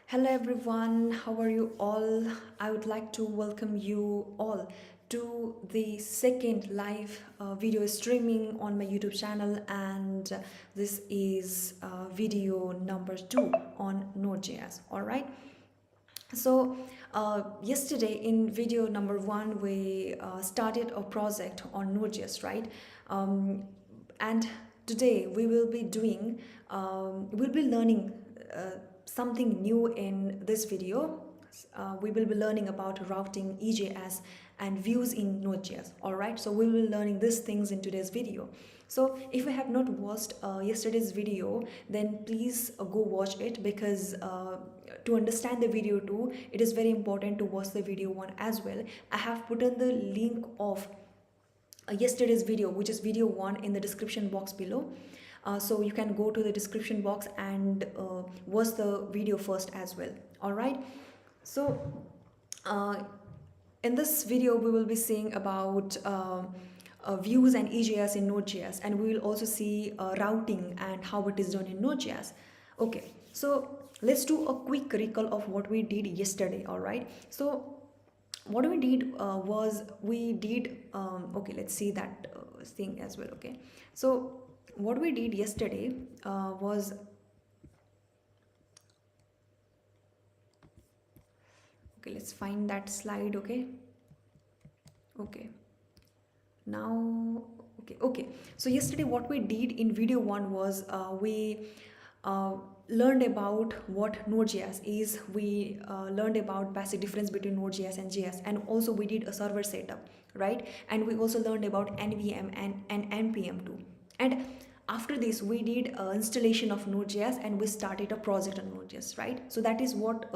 Hello everyone, how are you all? I would like to welcome you all to the second live video streaming on my YouTube channel, and this is video number 2 on Node.js. All right. So yesterday in video number 1 we started a project on Node.js, right? Um, and today we will be doing we'll be learning something new in this video. We will be learning about routing, EJS, and views in Node.js. All right, so we will be learning these things in today's video. So if you have not watched yesterday's video, then please go watch it, because to understand the video too, it is very important to watch the video 1 as well. I have put in the link of yesterday's video, which is video 1, in the description box below. So you can go to the description box and watch the video first as well. All right. So in this video we will be seeing about views and EJS in Node.js, and we will also see routing and how it is done in Node.js. Okay, so let's do a quick recall of what we did yesterday. All right, so what we did was we did okay, let's see that thing as well. Okay, so what we did yesterday was, okay, let's find that slide. Okay, now, okay, so yesterday what we did in video 1 was we uh, learned about what Node.js is. We learned about basic difference between Node.js and JS, and also we did a server setup, right? And we also learned about NVM and NPM too. And after this we did installation of Node.js, and we started a project on Node.js, right? So that is what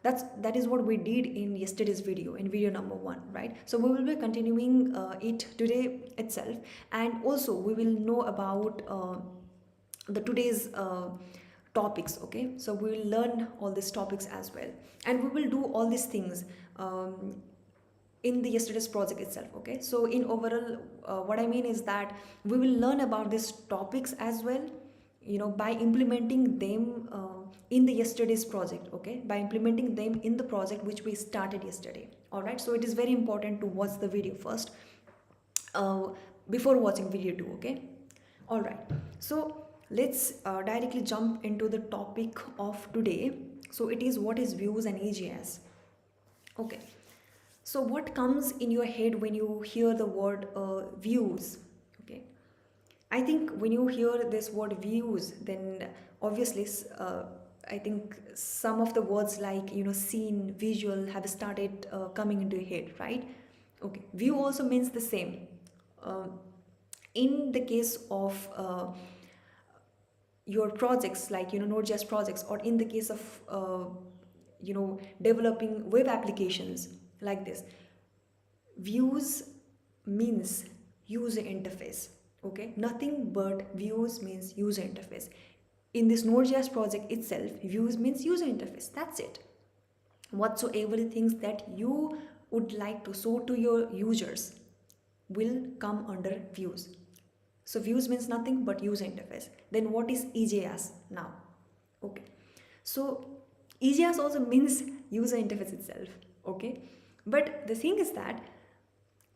that is what we did in yesterday's video, in video number 1, right? So we will be continuing it today itself, and also we will know about the today's topics. Okay, so we will learn all these topics as well, and we will do all these things in the yesterday's project itself. Okay, so in overall what I mean is that we will learn about these topics as well, by implementing them in the yesterday's project. Okay, by implementing them in the project which we started yesterday. All right, so it is very important to watch the video first uh, before watching video 2. Okay, all right, so let's directly jump into the topic of today. So it is, what is views and EJS? Okay, so what comes in your head when you hear the word views? Okay, I think when you hear this word views, then obviously I think some of the words like, scene, visual have started coming into your head, right? Okay, view also means the same. Uh, in the case of your projects, like Node.js projects, or in the case of developing web applications like this, views means user interface. Okay, nothing but views means user interface. In this Node.js project itself, views means user interface. That's it. Whatsoever the things that you would like to show to your users will come under views. So views means nothing but user interface. Then what is EJS now? Okay, so EJS also means user interface itself. Okay, but the thing is that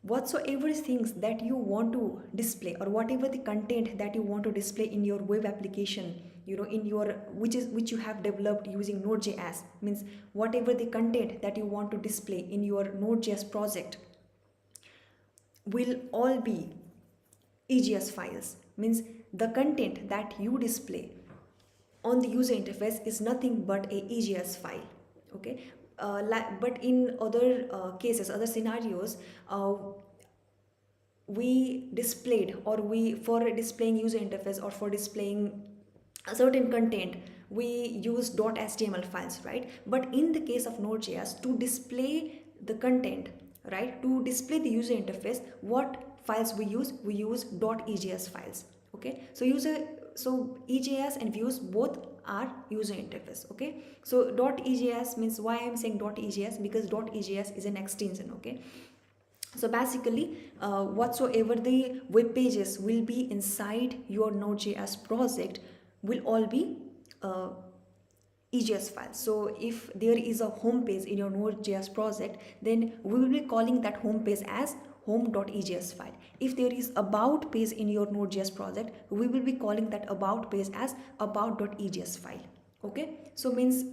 whatsoever things that you want to display, or whatever the content that you want to display in your web application, in your which you have developed using Node.js, means whatever the content that you want to display in your Node.js project will all be EJS files. Means the content that you display on the user interface is nothing but a EJS file. Okay, but in other cases, other scenarios, we displayed, or we, for displaying user interface or for displaying a certain content, we use .html files, right? But in the case of Node.js, to display the content, right, to display the user interface, what files we use? We use .ejs files. Okay, so EJS and views both are user interface. Okay, so .ejs means, why I'm saying .ejs, because .ejs is an extension. Okay, so basically whatsoever the web pages will be inside your Node.js project will all be EGS file. So if there is a home page in your node.js project, then we will be calling that home page as home.egs file. If there is about page in your node.js project, we will be calling that about page as about.egs file. Okay, so means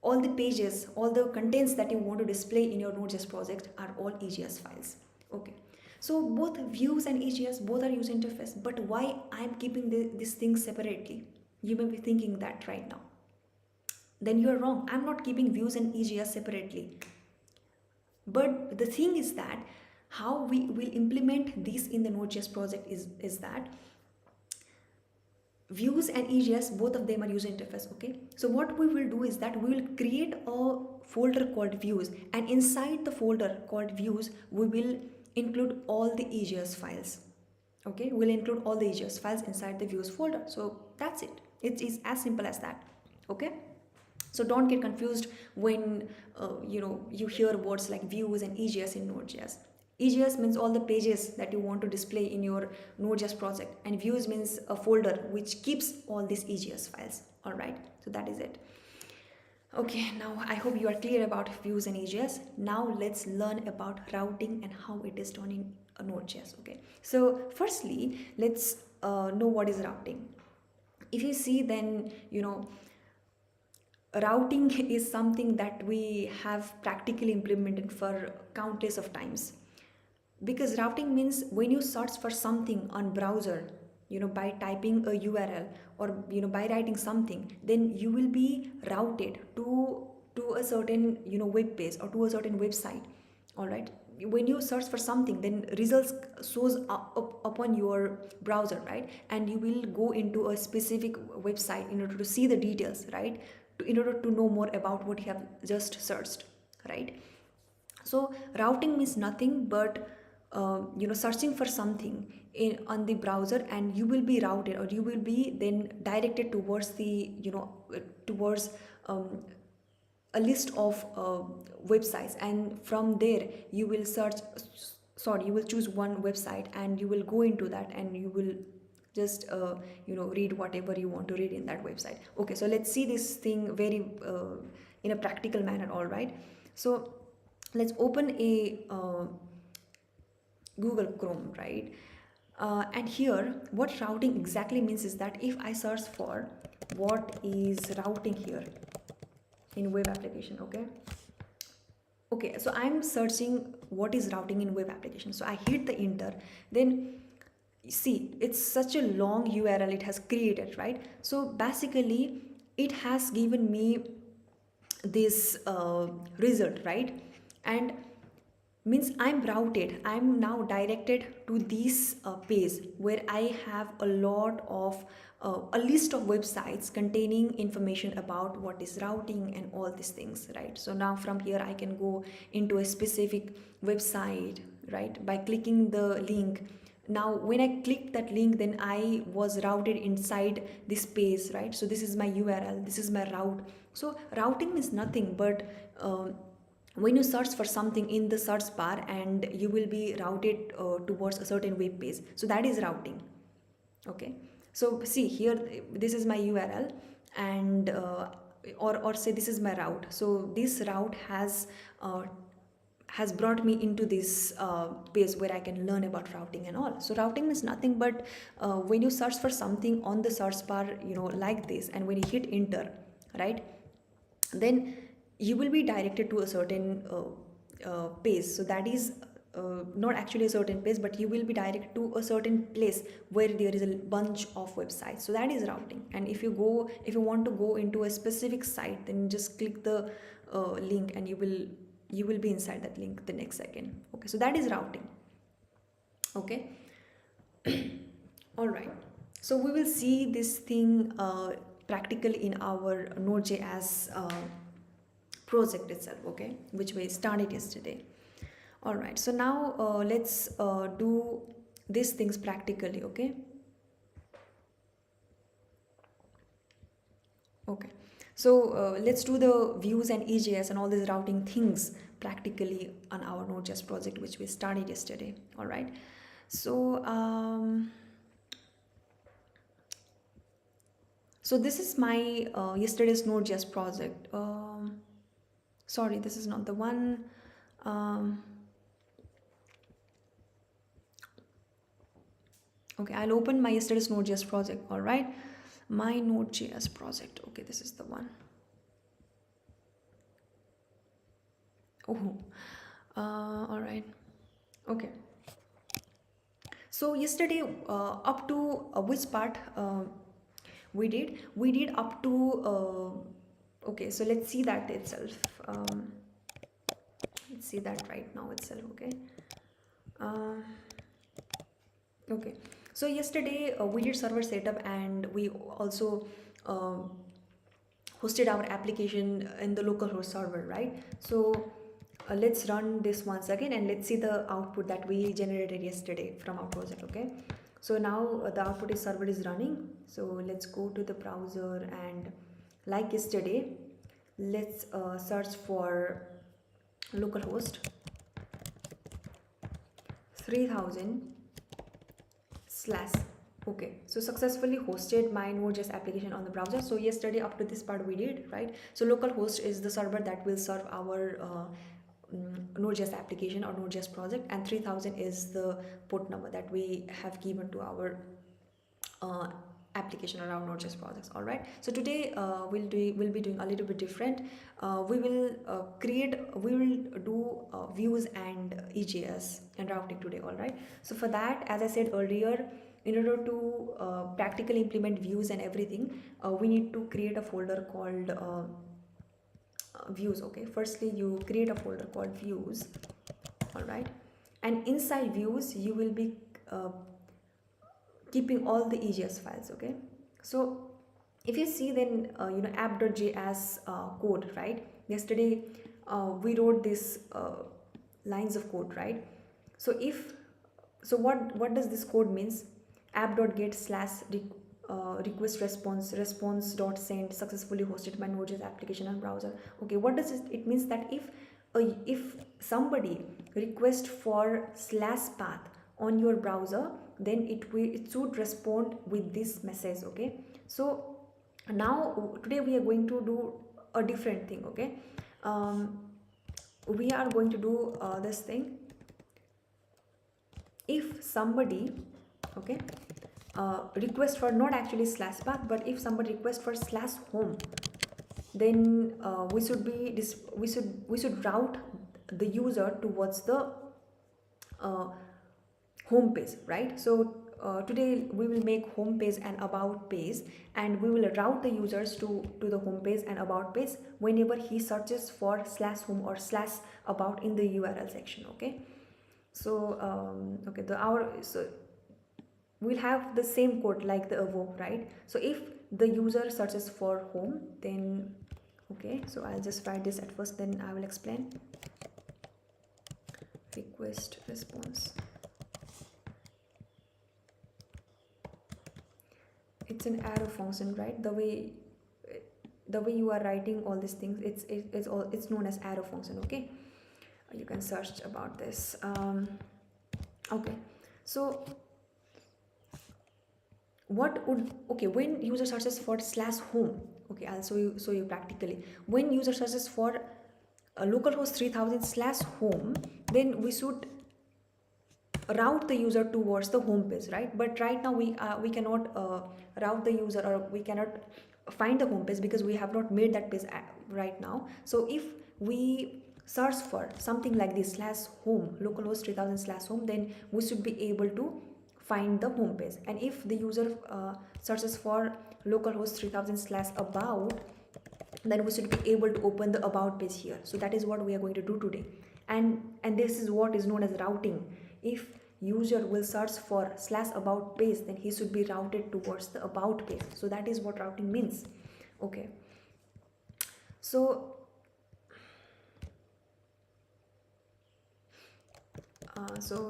all the pages, all the contents that you want to display in your node.js project are all EGS files. Okay, so both views and EGS both are user interface, but why I'm keeping this thing separately? You may be thinking that right now. Then you are wrong. I'm not keeping views and EGS separately. But the thing is that how we will implement this in the node.js project is that views and EGS, both of them are user interface. Okay, so what we will do is that we will create a folder called views, and inside the folder called views we will include all the EGS files. Okay, we'll include all the EGS files inside the views folder. So that's it. It is as simple as that. Okay, so don't get confused when you hear words like views and EGS in node.js. EGS means all the pages that you want to display in your node.js project, and views means a folder which keeps all these EGS files. All right, so that is it. Okay, now I hope you are clear about views and EGS. Now let's learn about routing and how it is done in node.js. Okay, so firstly let's know what is routing. If you see, then routing is something that we have practically implemented for countless of times, because routing means when you search for something on browser, by typing a URL, or by writing something, then you will be routed to a certain web page or to a certain website. All right, when you search for something, then results shows up upon your browser, right? And you will go into a specific website in order to see the details, right? In order to know more about what you have just searched, right? So routing means nothing but searching for something on the browser, and you will be routed, or you will be then directed towards the towards a list of websites, and from there you will you will choose one website, and you will go into that, and you will just read whatever you want to read in that website. Okay, so let's see this thing very in a practical manner. All right, so let's open a Google Chrome, right? And here what routing exactly means is that if I search for what is routing here in web application. Okay, so I'm searching what is routing in web application, so I hit the enter. Then see, it's such a long URL it has created, right? So basically it has given me this result, right? And means I'm routed, I'm now directed to this page where I have a lot of a list of websites containing information about what is routing and all these things, right? So now from here I can go into a specific website, right, by clicking the link. Now when I click that link, then I was routed inside this page, right? So this is my URL, this is my route. So routing is nothing but when you search for something in the search bar, and you will be routed towards a certain web page, so that is routing. Okay, so see here, this is my URL, and or say this is my route. So this route has brought me into this page where I can learn about routing and all. So routing is nothing but when you search for something on the search bar, like this, and when you hit enter, right, then you will be directed to a certain page. So that is not actually a certain page, but you will be directed to a certain place where there is a bunch of websites. So that is routing. And if you want to go into a specific site, then just click the link, and you will be inside that link the next second. Okay, so that is routing. Okay. All right, so we will see this thing practically in our node.js project itself, okay, which we started yesterday. All right, so now let's do these things practically. Okay, so let's do the views and EJS and all these routing things practically on our node.js project, which we started yesterday. All right, so So this is my yesterday's nodejs project. Sorry, this is not the one. um, okay, I'll open my yesterday's nodejs project. All right, my nodejs project. Okay, this is the one. Oh, all right. Okay. So yesterday, up to which part we did? We did up to. Okay, so let's see that itself. Let's see that right now itself. Okay. Uh, okay. So yesterday we did server setup, and we also um hosted our application in the localhost server, right? So let's run this once again, and let's see the output that we generated yesterday from our project. Okay, so now the output is server is running. So let's go to the browser, and like yesterday, let's search for localhost 3000 slash. Okay, so successfully hosted my nodejs application on the browser. So yesterday up to this part we did, right? So localhost is the server that will serve our nodejs application or nodejs project, and 3000 is the port number that we have given to our uh, application around nodejs projects. All right, so today we'll be doing a little bit different. We will do views and EJS and routing today. All right, so for that, as I said earlier, in order to practically implement views and everything, we need to create a folder called views. Okay, firstly you create a folder called views. All right, and inside views you will be uh, keeping all the EJS files. Okay, so if you see, then app.js code, right? Yesterday we wrote this lines of code, right? So if so what does this code means? App.get slash request response dot send successfully hosted my nodejs application and browser. Okay, what does it means? That if somebody request for slash path on your browser, then it should respond with this message. Okay, so now today we are going to do a different thing. Okay, um, we are going to do this thing. If somebody, okay, request for not actually slash path, but if somebody request for slash home, then we should route the user towards the uh, home page, right? So today we will make home page and about page, and we will route the users to the home page and about page whenever he searches for slash home or slash about in the URL section. Okay, so okay, the our so we'll have the same code like the above, right? So if the user searches for home, then okay, so I'll just write this at first, then I will explain. Request response, it's an arrow function, right? The way you are writing all these things, it's known as arrow function. Okay, you can search about this. Okay, so what would, okay, when user searches for slash home, okay, I'll show you practically. When user searches for localhost 3000 slash home, then we should route the user towards the home page, right? But right now we cannot route the user, or we cannot find the home page because we have not made that page right now. So if we search for something like this slash home, localhost 3000 slash home, then we should be able to find the home page. And if the user searches for localhost 3000 slash about, then we should be able to open the about page here. So that is what we are going to do today, and this is what is known as routing. If user will search for slash about page, then he should be routed towards the about page. So that is what routing means. Okay, so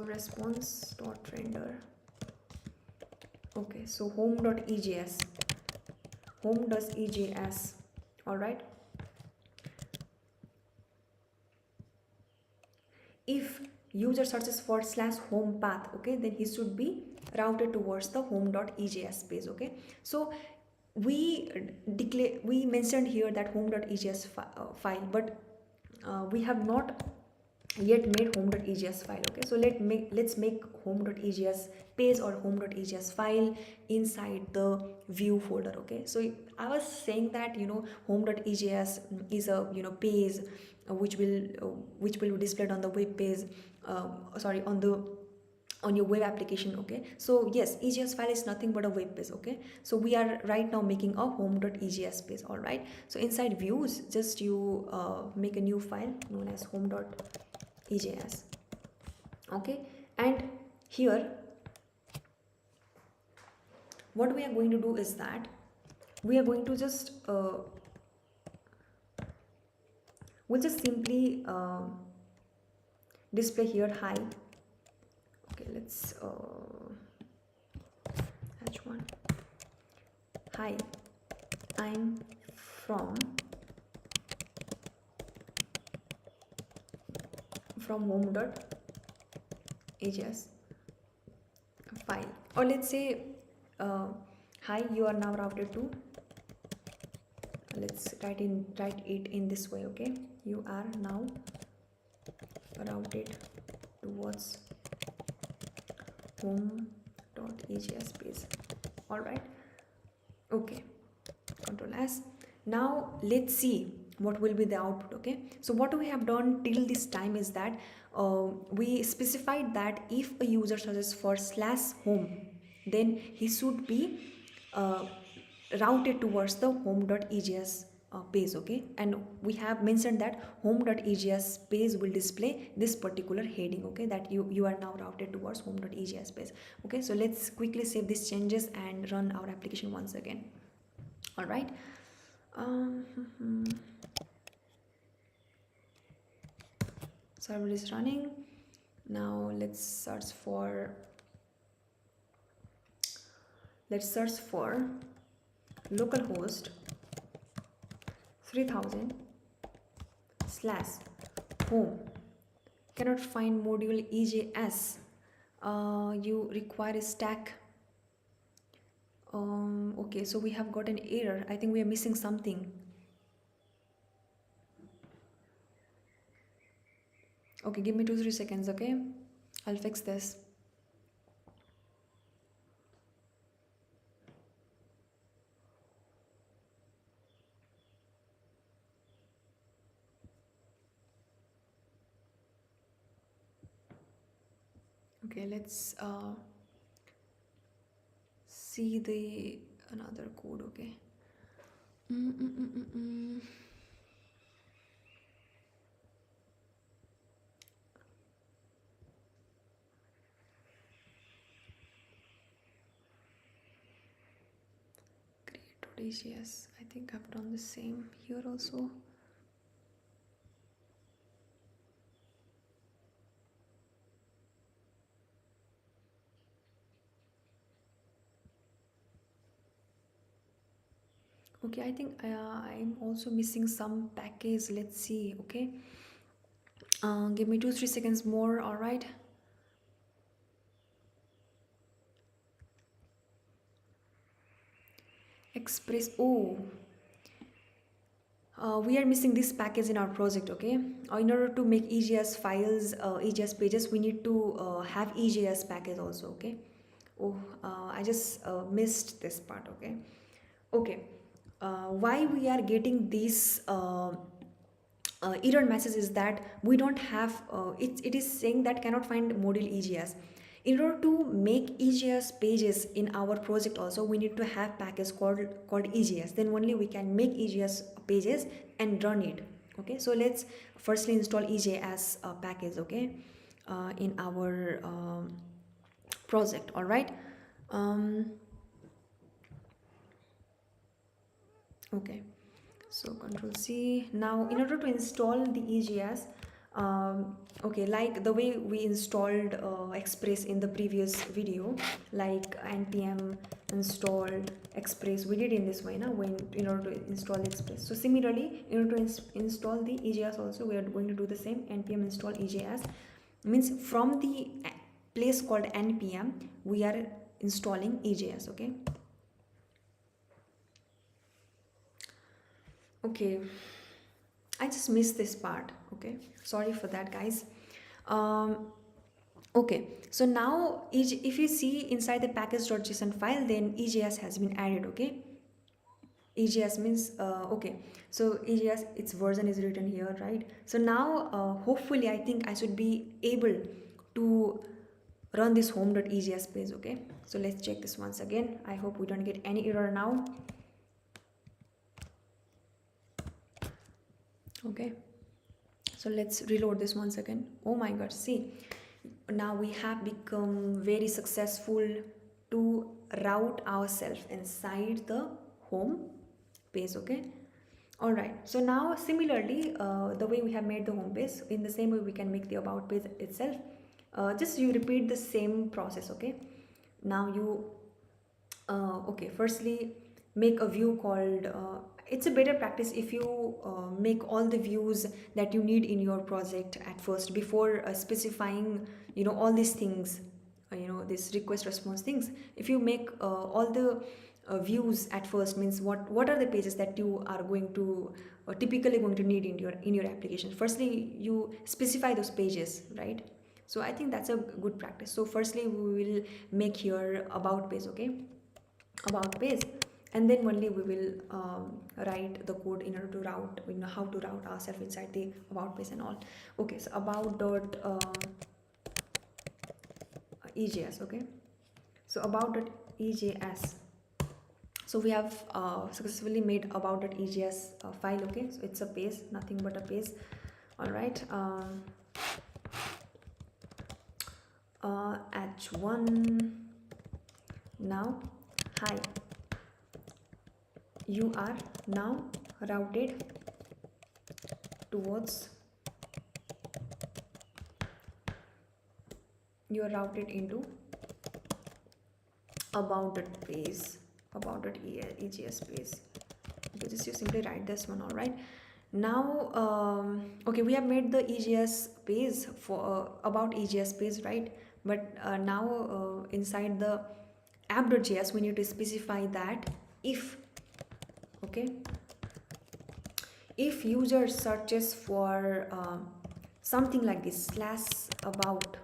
response dot render. Okay, so home.ejs, home does ejs. All right, if user searches for slash home path, okay, then he should be routed towards the home.ejs page. Okay, so we mentioned here that home.egs file, but we have not yet made home.egs file. Okay, so let's make home.egs page or home.egs file inside the view folder. Okay, so I was saying that, home.egs is a, page which will be displayed on the web page, sorry, on your web application. Okay, so yes, egs file is nothing but a web page. Okay, so we are right now making a home.egs page. All right, so inside views, just you make a new file known as home.egs. Okay, and here what we are going to do is that we are going to just we'll just simply display here hi. Okay, let's h1. Hi, I'm from home.egs file, or let's say uh, hi, you are now routed to, let's write it in this way. Okay, you are now routed towards home.egs page. All right, okay, control s. Now let's see what will be the output. Okay, so what we have done till this time is that we specified that if a user searches for /home, then he should be uh, routed towards the home.egs page. Okay, and we have mentioned that home.egs page will display this particular heading. Okay, that you are now routed towards home.egs page. Okay, so let's quickly save these changes and run our application once again. All right, um, server is running now. Let's search for localhost 3000 slash home. Cannot find module EJS. You require a stack. Okay, so we have got an error. I think we are missing something. Okay, give me 2-3 seconds. Okay, I'll fix this. Okay, let's see the another code. Okay. Create yes, I think I've done the same here also. Okay, I think I'm also missing some package. Let's see. Okay, give me 2-3 seconds more. All right. Express. Oh, we are missing this package in our project. Okay, in order to make EGS files, EGS pages, we need to have EGS package also. Okay. Oh, I just missed this part. Okay. Okay. Why we are getting this error message is that we don't have it is saying that cannot find module EGS. In order to make EGS pages in our project also, we need to have package called EGS. Then only we can make EGS pages and run it. Okay, so let's firstly install EGS package. Okay, in our project. All right. um, okay, so control C. Now in order to install the EGS, okay, like the way we installed Express in the previous video, like npm install Express, we did in this way now, when in order to install Express. So similarly, in order to install the EGS also, we are going to do the same. Npm install EGS means from the place called npm we are installing EGS. Okay, Okay, I just missed this part. Okay, sorry for that, guys. Um, okay, so now if you see inside the package.json file, then EJS has been added. Okay, EGS means okay. So EGS, its version is written here, right? So now, hopefully, I think I should be able to run this home.egs page. Okay. So let's check this once again. I hope we don't get any error now. Okay. So let's reload this once again. Oh my God! See, now we have become very successful to route ourselves inside the home page. Okay. All right. So now similarly, the way we have made the home page, in the same way we can make the about page itself. Just you repeat the same process. Okay. Now you okay, firstly make a view called it's a better practice if you make all the views that you need in your project at first before specifying, all these things, this request response things. If you make all the views at first, means what are the pages that you are going to typically going to need in your application. Firstly you specify those pages, right? So I think that's a good practice. So firstly we will make here about page. Okay, about page, and then only we will write the code in order to route, how to route ourselves inside the about page and all. Okay, so about dot EJS. Okay, so about dot EJS. So we have successfully made about dot EJS file. Okay, so it's a page, nothing but a page. All right. H1 now. Hi, you are now routed towards, you are routed into about that page, about that EGS page. Okay, just you simply write this one. All right. Now okay, we have made the EGS page for about EGS page, right? But now inside the app.js we need to specify that if, okay, if user searches for something like this slash about,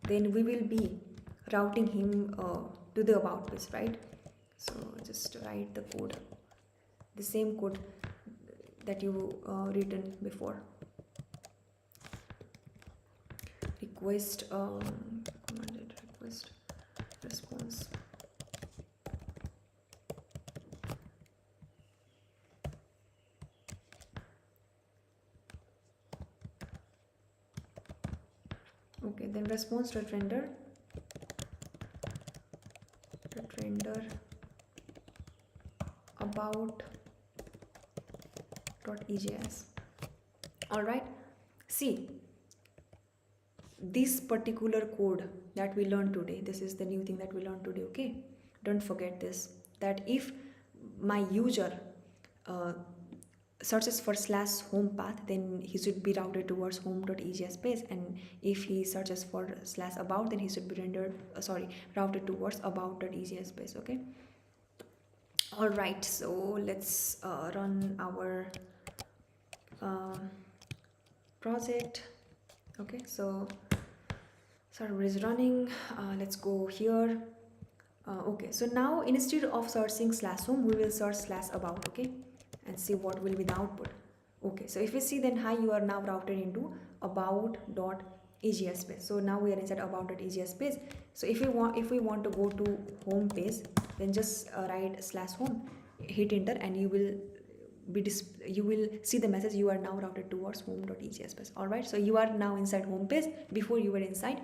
then we will be routing him to the about page, right? So just write the code, the same code that you written before. Request commanded request response. Okay, then response dot render about dot EJS. All right. See, this particular code that we learned today, this is the new thing that we learned today. Okay, don't forget this, that if my user uh, searches for slash home path, then he should be routed towards home.egs page, and if he searches for slash about, then he should be rendered routed towards about.egs page. Okay. All right, so let's run our uh, project. Okay, so server is running. Let's go here. Okay, so now instead of searching slash home, we will search slash about. Okay, and see what will be the output. Okay, so if we see, then hi, you are now routed into about.egs page. So now we are inside about.egs page. So if we want to go to home page, then just write slash home, hit enter, and you will you will see the message, you are now routed towards home.egs page. All right, so you are now inside home page, before you were inside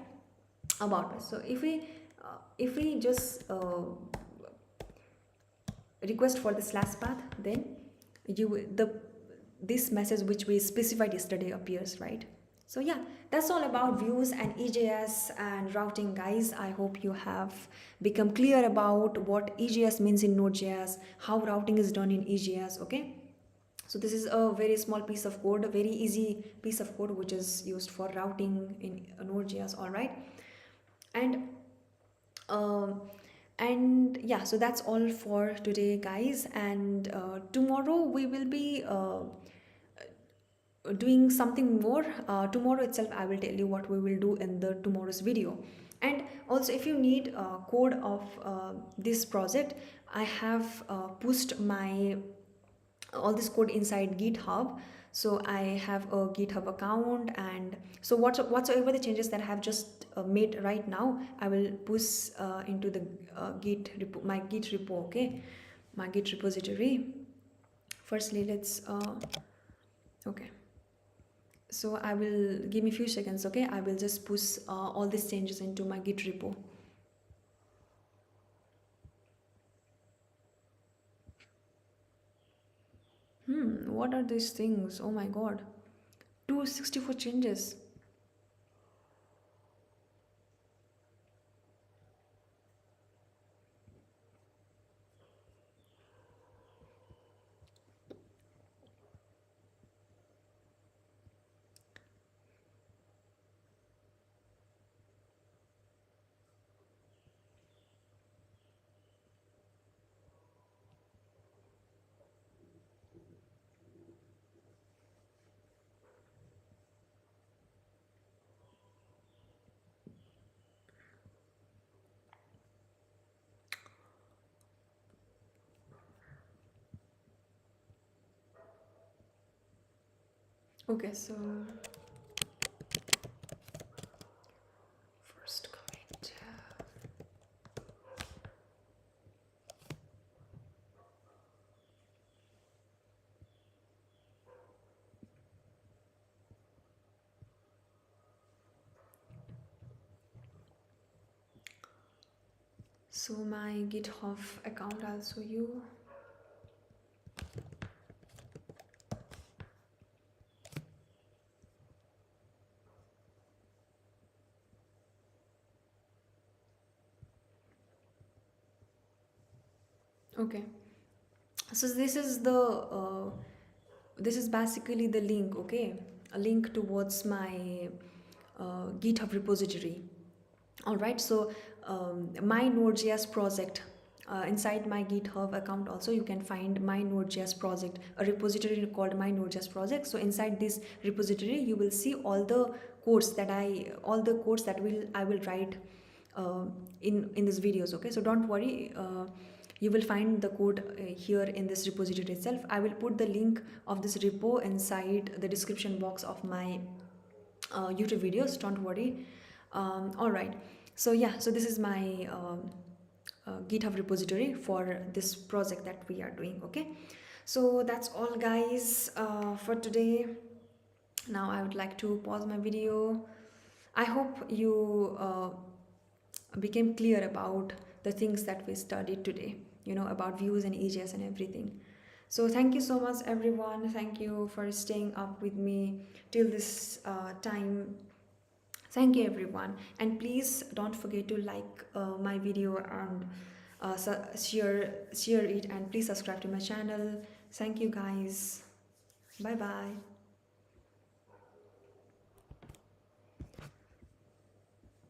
about page. So if we just request for the slash path, then this message which we specified yesterday appears, right? So yeah, that's all about views and EJS and routing, guys. I hope you have become clear about what EJS means in Node.js, how routing is done in EJS. Okay, so this is a very small piece of code, a very easy piece of code which is used for routing in Node.js. All right, and um, And yeah, so that's all for today, guys. And tomorrow we will be doing something more. Tomorrow itself I will tell you what we will do in the tomorrow's video. And also, if you need code of this project, I have pushed my all this code inside GitHub. So I have a GitHub account, and so whatsoever the changes that I have just made right now, I will push into the git repo, my git repo. Okay, my git repository. Firstly, let's okay, so I will, give me a few seconds. Okay, I will just push all these changes into my git repo. What are these things? Oh my god, 264 changes. Okay, so first commit. So my GitHub account, I'll show you. Okay, so this is basically the link. Okay, a link towards my GitHub repository. All right, so my nodejs project, inside my GitHub account also you can find my nodejs project, a repository called my nodejs project. So inside this repository you will see all the codes that will I will write uh, in these videos. Okay, so don't worry, you will find the code here in this repository itself. I will put the link of this repo inside the description box of my YouTube videos, don't worry. All right, so yeah, so this is my GitHub repository for this project that we are doing. Okay, so that's all, guys, for today. Now I would like to pause my video. I hope you became clear about the things that we studied today, about views and ages and everything. So thank you so much, everyone. Thank you for staying up with me till this time. Thank you, everyone, and please don't forget to like my video and share it, and please subscribe to my channel. Thank you, guys. Bye bye.